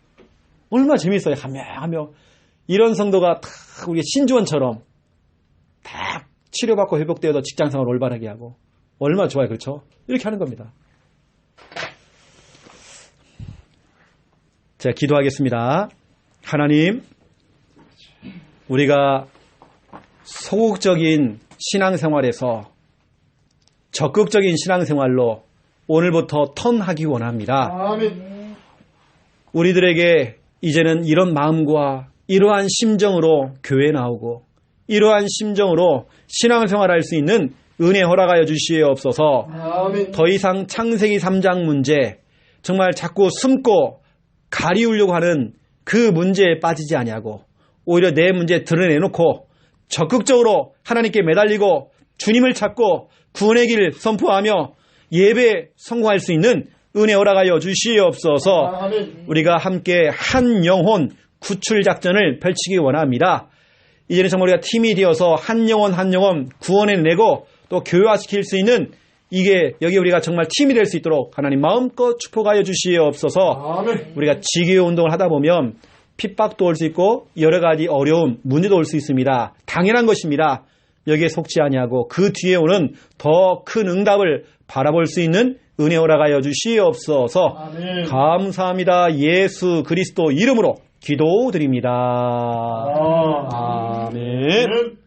얼마나 재밌어요. 한 명 이런 성도가 다 우리 신주원처럼 다 치료받고 회복되어서 직장생활 올바르게 하고 얼마나 좋아요. 그렇죠. 이렇게 하는 겁니다. 자, 기도하겠습니다. 하나님, 우리가 소극적인 신앙생활에서 적극적인 신앙생활로 오늘부터 턴하기 원합니다. 아멘. 우리들에게 이제는 이런 마음과 이러한 심정으로 교회에 나오고 이러한 심정으로 신앙생활할 수 있는 은혜 허락하여 주시옵소서. 아멘. 더 이상 창세기 3장 문제 정말 자꾸 숨고 가리우려고 하는 그 문제에 빠지지 아니하고 오히려 내 문제 드러내놓고 적극적으로 하나님께 매달리고 주님을 찾고 구원의 길을 선포하며 예배에 성공할 수 있는 은혜 허락하여 주시옵소서. 아멘. 우리가 함께 한 영혼 구출 작전을 펼치기 원합니다. 이제는 정말 우리가 팀이 되어서 한 영혼 구원해내고 또 교회화시킬 수 있는 이게 여기 우리가 정말 팀이 될 수 있도록 하나님 마음껏 축복하여 주시옵소서. 아멘. 우리가 지교회 운동을 하다 보면 핍박도 올 수 있고 여러 가지 어려움, 문제도 올 수 있습니다. 당연한 것입니다. 여기에 속지 아니하고 그 뒤에 오는 더 큰 응답을 바라볼 수 있는 은혜 허락하여 주시옵소서. 아멘. 감사합니다. 예수 그리스도 이름으로 기도드립니다. 아멘. 아멘.